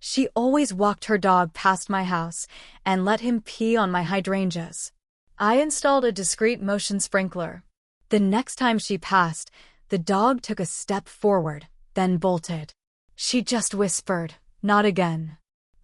She always walked her dog past my house and let him pee on my hydrangeas. I installed a discreet motion sprinkler. The next time she passed, the dog took a step forward, then bolted. She just whispered, "Not again."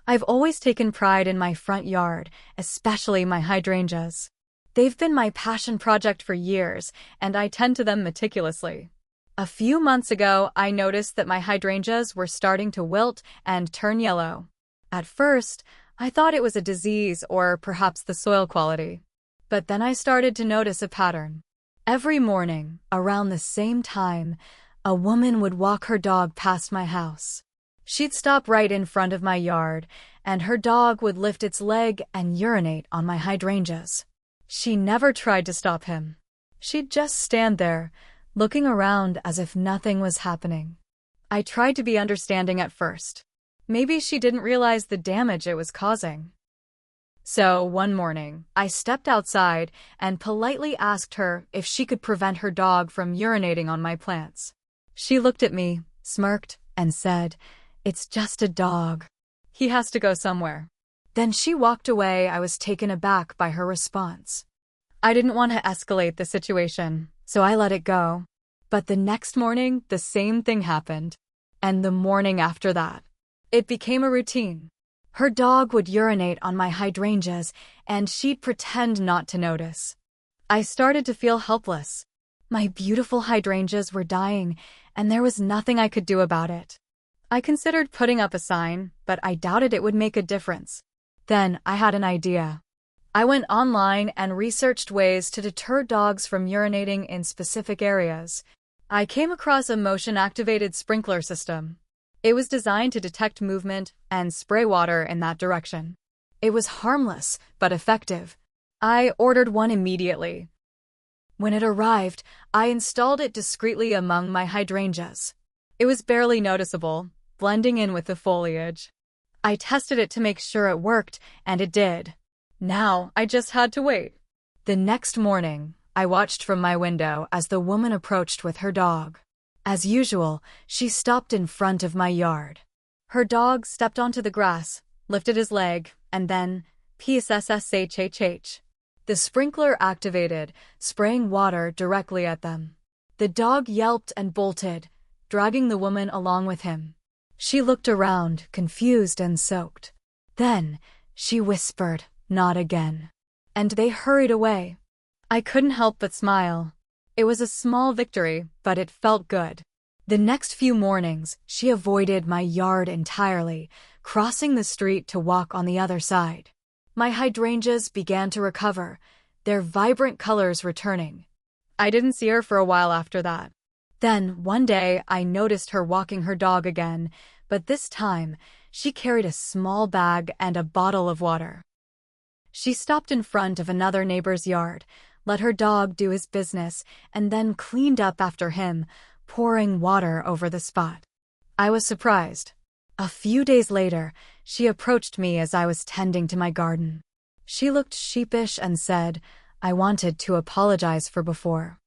I've always taken pride in my front yard, especially my hydrangeas. They've been my passion project for years, and I tend to them meticulously. A few months ago, I noticed that my hydrangeas were starting to wilt and turn yellow. At first, I thought it was a disease or perhaps the soil quality. But then I started to notice a pattern. Every morning, around the same time, a woman would walk her dog past my house. She'd stop right in front of my yard, and her dog would lift its leg and urinate on my hydrangeas. She never tried to stop him. She'd just stand there, looking around as if nothing was happening. I tried to be understanding at first. Maybe she didn't realize the damage it was causing. So, one morning, I stepped outside and politely asked her if she could prevent her dog from urinating on my plants. She looked at me, smirked, and said, "It's just a dog. He has to go somewhere." Then she walked away. I was taken aback by her response. I didn't want to escalate the situation, so I let it go. But the next morning, the same thing happened. And the morning after that. It became a routine. Her dog would urinate on my hydrangeas, and she'd pretend not to notice. I started to feel helpless. My beautiful hydrangeas were dying, and there was nothing I could do about it. I considered putting up a sign, but I doubted it would make a difference. Then I had an idea. I went online and researched ways to deter dogs from urinating in specific areas. I came across a motion-activated sprinkler system. It was designed to detect movement and spray water in that direction. It was harmless, but effective. I ordered one immediately. When it arrived, I installed it discreetly among my hydrangeas. It was barely noticeable, blending in with the foliage. I tested it to make sure it worked, and it did. Now, I just had to wait. The next morning, I watched from my window as the woman approached with her dog. As usual, she stopped in front of my yard. Her dog stepped onto the grass, lifted his leg, and then, PSSSHHH. The sprinkler activated, spraying water directly at them. The dog yelped and bolted, dragging the woman along with him. She looked around, confused and soaked. Then, she whispered, "Not again." And they hurried away. I couldn't help but smile. It was a small victory, but it felt good. The next few mornings, she avoided my yard entirely, crossing the street to walk on the other side. My hydrangeas began to recover, their vibrant colors returning. I didn't see her for a while after that. Then, one day, I noticed her walking her dog again, but this time, she carried a small bag and a bottle of water. She stopped in front of another neighbor's yard, let her dog do his business, and then cleaned up after him, pouring water over the spot. I was surprised. A few days later, she approached me as I was tending to my garden. She looked sheepish and said, "I wanted to apologize for before.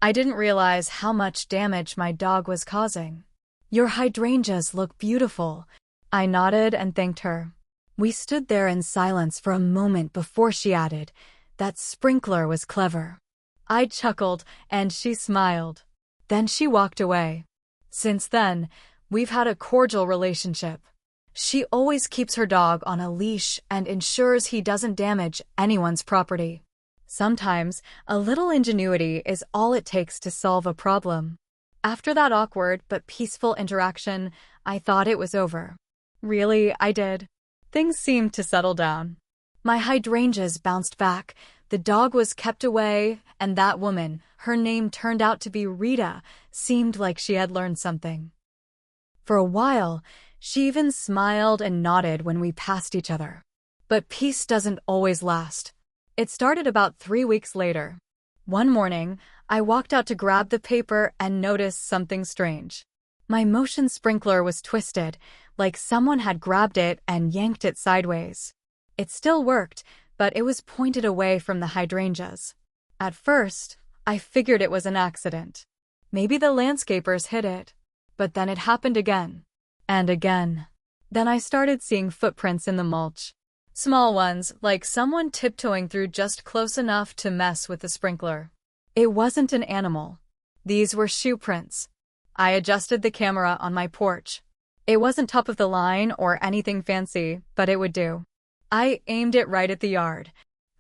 I didn't realize how much damage my dog was causing." "Your hydrangeas look beautiful." I nodded and thanked her. We stood there in silence for a moment before she added, "That sprinkler was clever." I chuckled, and she smiled. Then she walked away. Since then, we've had a cordial relationship. She always keeps her dog on a leash and ensures he doesn't damage anyone's property. Sometimes, a little ingenuity is all it takes to solve a problem. After that awkward but peaceful interaction, I thought it was over. Really, I did. Things seemed to settle down. My hydrangeas bounced back, the dog was kept away, and that woman, her name turned out to be Rita, seemed like she had learned something. For a while, she even smiled and nodded when we passed each other. But peace doesn't always last. It started about 3 weeks later. One morning, I walked out to grab the paper and noticed something strange. My motion sprinkler was twisted, like someone had grabbed it and yanked it sideways. It still worked, but it was pointed away from the hydrangeas. At first, I figured it was an accident. Maybe the landscapers hid it. But then it happened again. And again. Then I started seeing footprints in the mulch. Small ones, like someone tiptoeing through just close enough to mess with the sprinkler. It wasn't an animal. These were shoe prints. I adjusted the camera on my porch. It wasn't top of the line or anything fancy, but it would do. I aimed it right at the yard.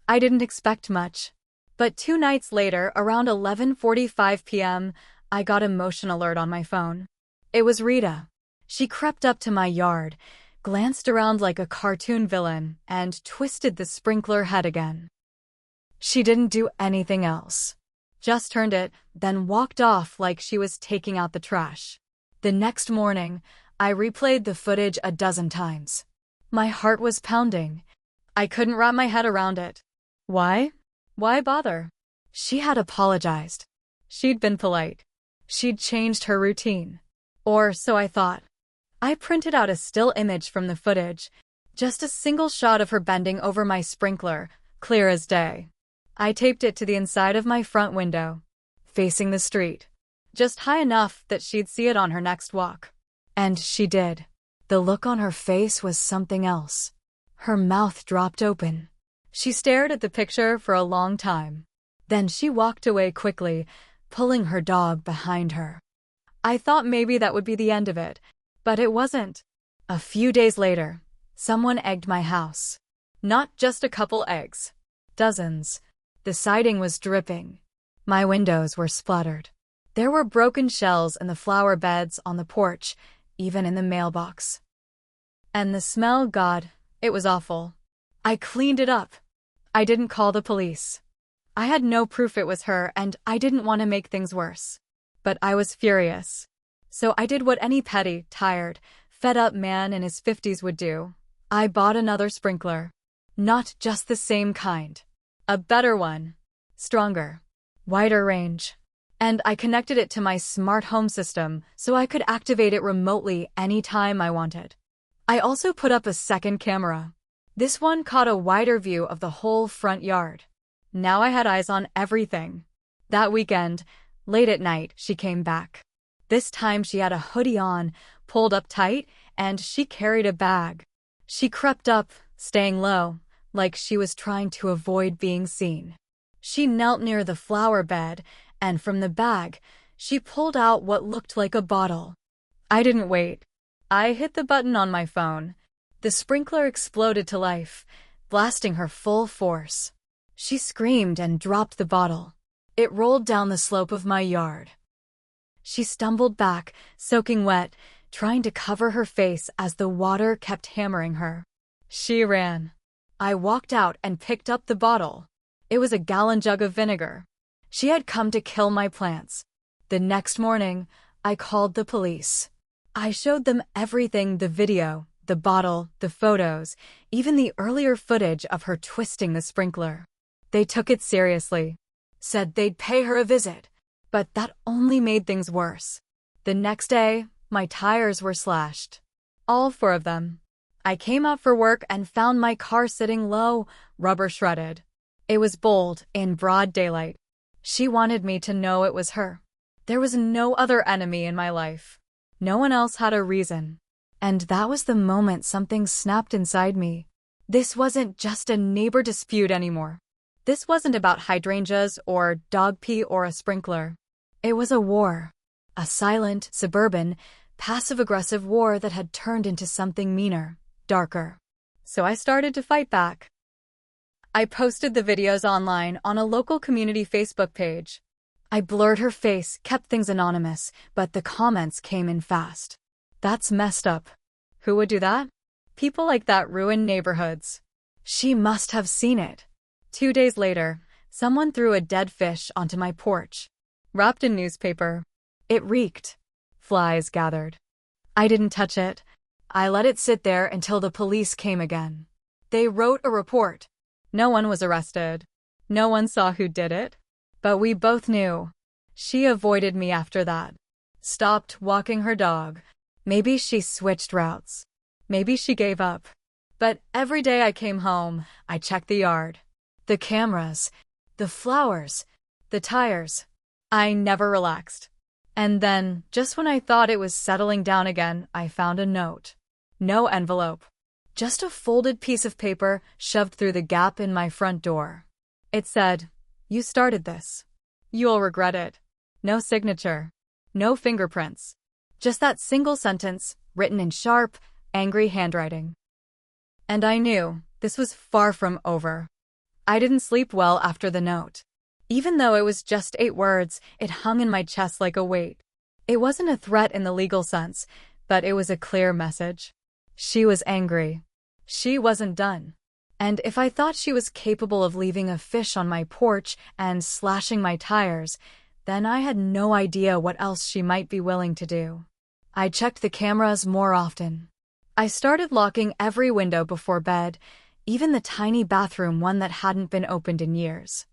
I didn't expect much. But 2 nights later, around 11:45 p.m., I got a motion alert on my phone. It was Rita. She crept up to my yard, glanced around like a cartoon villain, and twisted the sprinkler head again. She didn't do anything else. Just turned it, then walked off like she was taking out the trash. The next morning, I replayed the footage a dozen times. My heart was pounding. I couldn't wrap my head around it. Why? Why bother? She had apologized. She'd been polite. She'd changed her routine. Or so I thought. I printed out a still image from the footage, just a single shot of her bending over my sprinkler, clear as day. I taped it to the inside of my front window, facing the street, just high enough that she'd see it on her next walk. And she did. The look on her face was something else. Her mouth dropped open. She stared at the picture for a long time. Then she walked away quickly, pulling her dog behind her. I thought maybe that would be the end of it, but it wasn't. A few days later, someone egged my house. Not just a couple eggs. Dozens. The siding was dripping. My windows were splattered. There were broken shells in the flower beds on the porch, even in the mailbox. And the smell, God, it was awful. I cleaned it up. I didn't call the police. I had no proof it was her, and I didn't want to make things worse. But I was furious. So I did what any petty, tired, fed-up man in his 50s would do. I bought another sprinkler. Not just the same kind. A better one. Stronger. Wider range. And I connected it to my smart home system so I could activate it remotely anytime I wanted. I also put up a second camera. This one caught a wider view of the whole front yard. Now I had eyes on everything. That weekend, late at night, she came back. This time she had a hoodie on, pulled up tight, and she carried a bag. She crept up, staying low, like she was trying to avoid being seen. She knelt near the flower bed, and from the bag, she pulled out what looked like a bottle. I didn't wait. I hit the button on my phone. The sprinkler exploded to life, blasting her full force. She screamed and dropped the bottle. It rolled down the slope of my yard. She stumbled back, soaking wet, trying to cover her face as the water kept hammering her. She ran. I walked out and picked up the bottle. It was a gallon jug of vinegar. She had come to kill my plants. The next morning, I called the police. I showed them everything, the video, the bottle, the photos, even the earlier footage of her twisting the sprinkler. They took it seriously. Said they'd pay her a visit. But that only made things worse. The next day, my tires were slashed. All 4 of them. I came out for work and found my car sitting low, rubber shredded. It was bold, in broad daylight. She wanted me to know it was her. There was no other enemy in my life. No one else had a reason. And that was the moment something snapped inside me. This wasn't just a neighbor dispute anymore. This wasn't about hydrangeas or dog pee or a sprinkler. It was a war. A silent, suburban, passive-aggressive war that had turned into something meaner, darker. So I started to fight back. I posted the videos online on a local community Facebook page. I blurred her face, kept things anonymous, but the comments came in fast. That's messed up. Who would do that? People like that ruin neighborhoods. She must have seen it. 2 days later, someone threw a dead fish onto my porch, wrapped in newspaper. It reeked. Flies gathered. I didn't touch it. I let it sit there until the police came again. They wrote a report. No one was arrested. No one saw who did it. But we both knew. She avoided me after that. Stopped walking her dog. Maybe she switched routes. Maybe she gave up. But every day I came home, I checked the yard. The cameras, the flowers, the tires. I never relaxed. And then, just when I thought it was settling down again, I found a note. No envelope. Just a folded piece of paper shoved through the gap in my front door. It said, "You started this. You'll regret it." No signature. No fingerprints. Just that single sentence, written in sharp, angry handwriting. And I knew this was far from over. I didn't sleep well after the note. Even though it was just 8 words, it hung in my chest like a weight. It wasn't a threat in the legal sense, but it was a clear message. She was angry. She wasn't done. And if I thought she was capable of leaving a fish on my porch and slashing my tires, then I had no idea what else she might be willing to do. I checked the cameras more often. I started locking every window before bed, even the tiny bathroom one that hadn't been opened in years.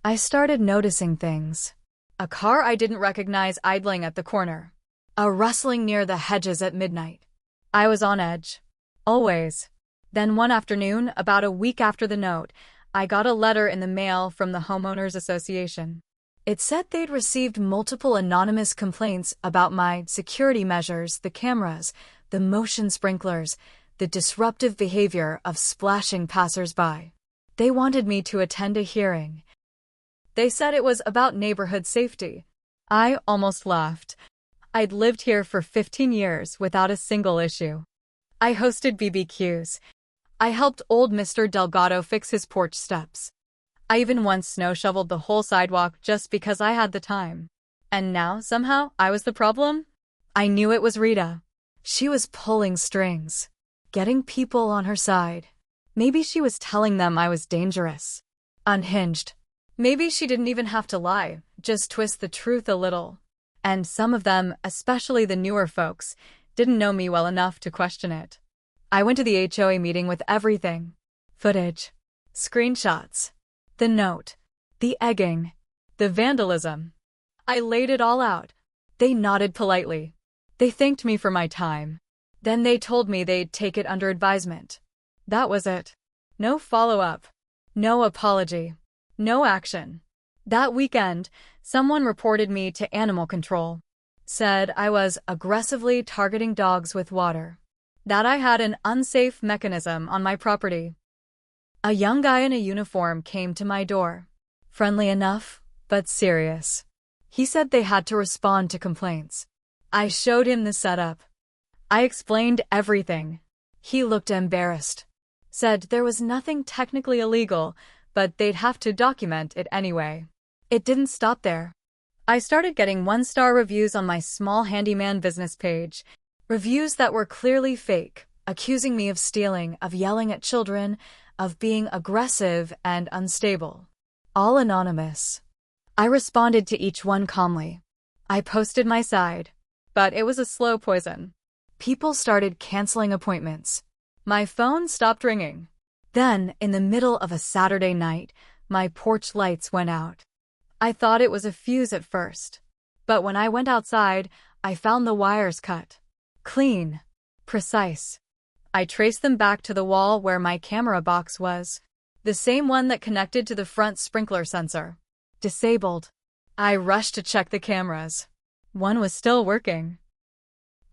I started noticing things. A car I didn't recognize idling at the corner. A rustling near the hedges at midnight. I was on edge. Always. Then one afternoon, about a week after the note, I got a letter in the mail from the Homeowners Association. It said they'd received multiple anonymous complaints about my security measures, the cameras, the motion sprinklers, the disruptive behavior of splashing passers-by. They wanted me to attend a hearing. They said it was about neighborhood safety. I almost laughed. I'd lived here for 15 years without a single issue. I hosted BBQs. I helped old Mr. Delgado fix his porch steps. I even once snow-shoveled the whole sidewalk just because I had the time. And now, somehow, I was the problem? I knew it was Rita. She was pulling strings, getting people on her side. Maybe she was telling them I was dangerous, unhinged. Maybe she didn't even have to lie, just twist the truth a little. And some of them, especially the newer folks, didn't know me well enough to question it. I went to the HOA meeting with everything. Footage, screenshots, the note, the egging, the vandalism. I laid it all out. They nodded politely. They thanked me for my time. Then they told me they'd take it under advisement. That was it. No follow-up. No apology. No action. That weekend, someone reported me to animal control. Said I was aggressively targeting dogs with water. That I had an unsafe mechanism on my property. A young guy in a uniform came to my door. Friendly enough, but serious. He said they had to respond to complaints. I showed him the setup. I explained everything. He looked embarrassed. Said there was nothing technically illegal, but they'd have to document it anyway. It didn't stop there. I started getting 1-star reviews on my small handyman business page. Reviews that were clearly fake, accusing me of stealing, of yelling at children, of being aggressive and unstable. All anonymous. I responded to each one calmly. I posted my side. But it was a slow poison. People started canceling appointments. My phone stopped ringing. Then, in the middle of a Saturday night, my porch lights went out. I thought it was a fuse at first. But when I went outside, I found the wires cut. Clean. Precise. I traced them back to the wall where my camera box was. The same one that connected to the front sprinkler sensor. Disabled. I rushed to check the cameras. One was still working.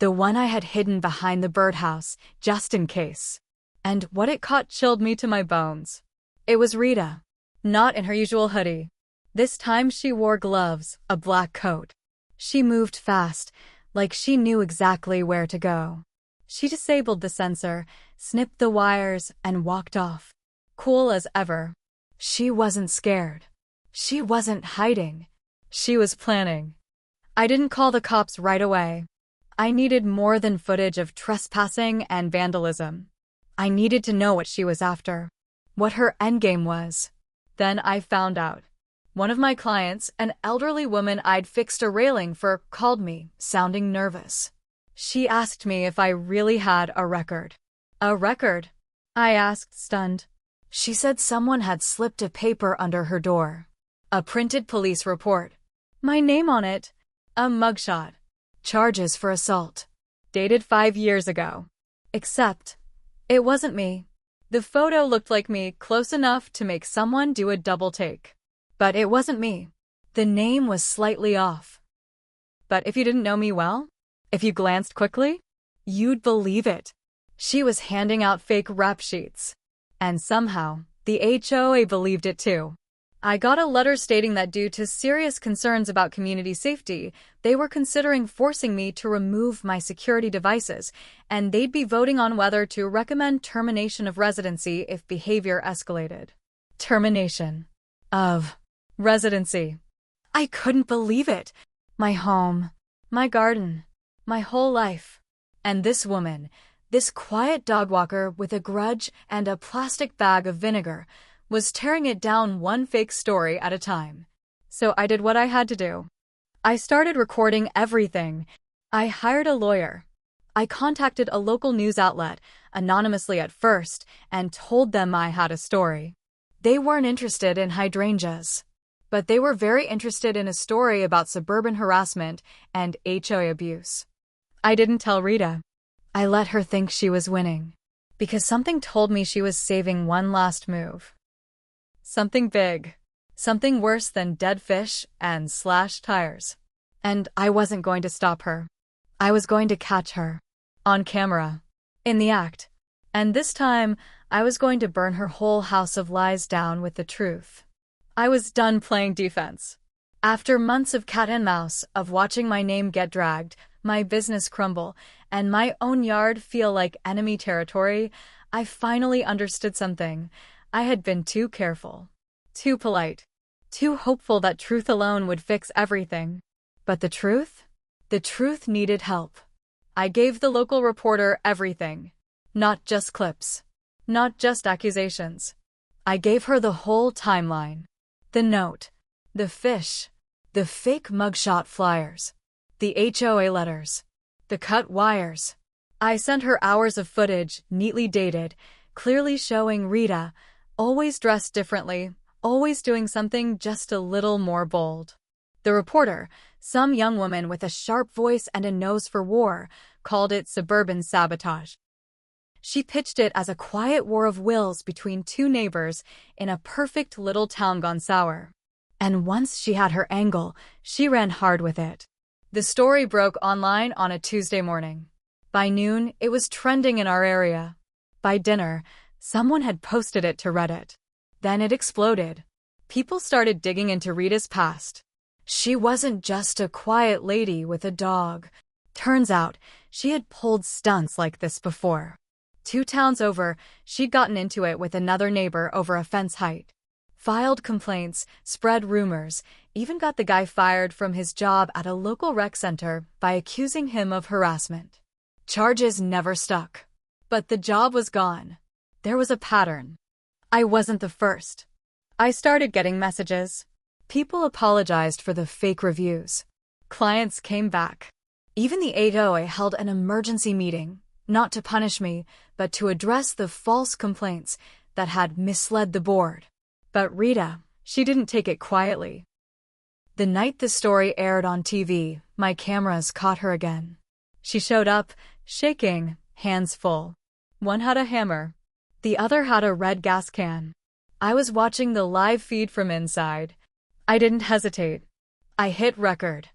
The one I had hidden behind the birdhouse, just in case. And what it caught chilled me to my bones. It was Rita. Not in her usual hoodie. This time she wore gloves, a black coat. She moved fast, like she knew exactly where to go. She disabled the sensor, snipped the wires, and walked off. Cool as ever. She wasn't scared. She wasn't hiding. She was planning. I didn't call the cops right away. I needed more than footage of trespassing and vandalism. I needed to know what she was after, what her endgame was. Then I found out. One of my clients, an elderly woman I'd fixed a railing for, called me, sounding nervous. She asked me if I really had a record. A record? I asked, stunned. She said someone had slipped a paper under her door. A printed police report. My name on it. A mugshot. Charges for assault. Dated 5 years ago. Except, it wasn't me. The photo looked like me close enough to make someone do a double take. But it wasn't me. The name was slightly off. But if you didn't know me well, if you glanced quickly, you'd believe it. She was handing out fake rap sheets. And somehow, the HOA believed it too. I got a letter stating that due to serious concerns about community safety, they were considering forcing me to remove my security devices, and they'd be voting on whether to recommend termination of residency if behavior escalated. Termination of residency. I couldn't believe it. My home, my garden, my whole life. And this woman, this quiet dog walker with a grudge and a plastic bag of vinegar, was tearing it down one fake story at a time. So I did what I had to do. I started recording everything. I hired a lawyer. I contacted a local news outlet, anonymously at first, and told them I had a story. They weren't interested in hydrangeas, but they were very interested in a story about suburban harassment and HOA abuse. I didn't tell Rita. I let her think she was winning, because something told me she was saving one last move. Something big. Something worse than dead fish and slashed tires. And I wasn't going to stop her. I was going to catch her. On camera. In the act. And this time, I was going to burn her whole house of lies down with the truth. I was done playing defense. After months of cat and mouse, of watching my name get dragged, my business crumble, and my own yard feel like enemy territory, I finally understood something. I had been too careful, too polite, too hopeful that truth alone would fix everything. But the truth? The truth needed help. I gave the local reporter everything. Not just clips. Not just accusations. I gave her the whole timeline. The note. The fish. The fake mugshot flyers. The HOA letters. The cut wires. I sent her hours of footage, neatly dated, clearly showing Rita, always dressed differently, always doing something just a little more bold. The reporter, some young woman with a sharp voice and a nose for war, called it suburban sabotage. She pitched it as a quiet war of wills between two neighbors in a perfect little town gone sour. And once she had her angle, she ran hard with it. The story broke online on a Tuesday morning. By noon, it was trending in our area. By dinner, someone had posted it to Reddit. Then it exploded. People started digging into Rita's past. She wasn't just a quiet lady with a dog. Turns out, she had pulled stunts like this before. 2 towns over, she'd gotten into it with another neighbor over a fence height. Filed complaints, spread rumors, even got the guy fired from his job at a local rec center by accusing him of harassment. Charges never stuck. But the job was gone. There was a pattern. I wasn't the first. I started getting messages. People apologized for the fake reviews. Clients came back. Even the HOA held an emergency meeting, not to punish me, but to address the false complaints that had misled the board. But Rita, she didn't take it quietly. The night the story aired on TV, my cameras caught her again. She showed up, shaking, hands full. One had a hammer. The other had a red gas can. I was watching the live feed from inside. I didn't hesitate. I hit record.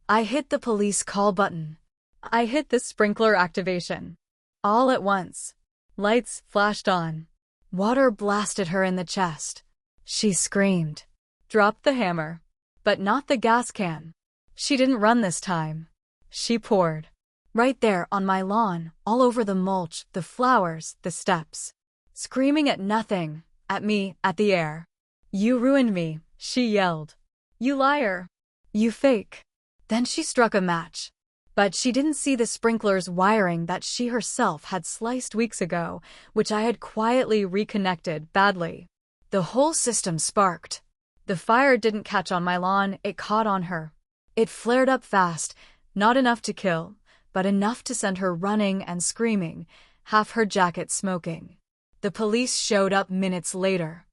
I hit the police call button. I hit the sprinkler activation. All at once. Lights flashed on. Water blasted her in the chest. She screamed. Dropped the hammer. But not the gas can. She didn't run this time. She poured. Right there on my lawn, all over the mulch, the flowers, the steps. Screaming at nothing, at me, at the air. You ruined me, she yelled. You liar. You fake. Then she struck a match. But she didn't see the sprinkler's wiring that she herself had sliced weeks ago, which I had quietly reconnected badly. The whole system sparked. The fire didn't catch on my lawn, it caught on her. It flared up fast, not enough to kill, but enough to send her running and screaming, half her jacket smoking. The police showed up minutes later.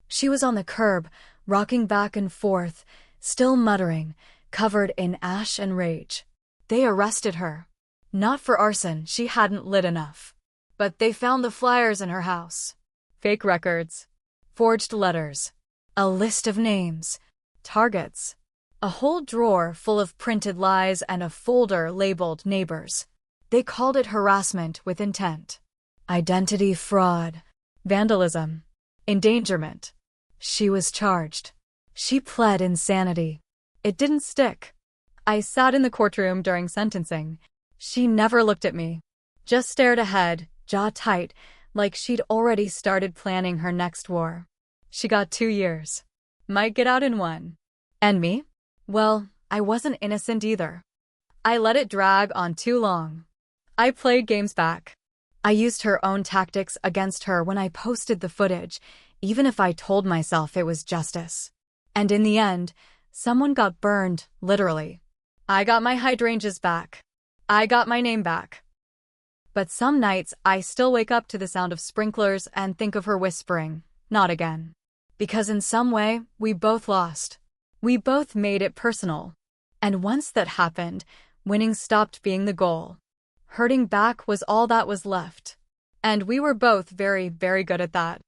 She was on the curb, rocking back and forth, still muttering, covered in ash and rage. They arrested her. Not for arson, she hadn't lit enough. But they found the flyers in her house. Fake records. Forged letters. A list of names. Targets. A whole drawer full of printed lies and a folder labeled neighbors. They called it harassment with intent, identity fraud, vandalism, endangerment. She was charged. She pled insanity. It didn't stick. I sat in the courtroom during sentencing. She never looked at me, just stared ahead, jaw tight, like she'd already started planning her next war. She got 2 years. Might get out in 1. And me? Well, I wasn't innocent either. I let it drag on too long. I played games back. I used her own tactics against her when I posted the footage, even if I told myself it was justice. And in the end, someone got burned, literally. I got my hydrangeas back. I got my name back. But some nights I still wake up to the sound of sprinklers and think of her whispering, "Not again." Because in some way, we both lost. We both made it personal. And once that happened, winning stopped being the goal. Hurting back was all that was left. And we were both very, very good at that.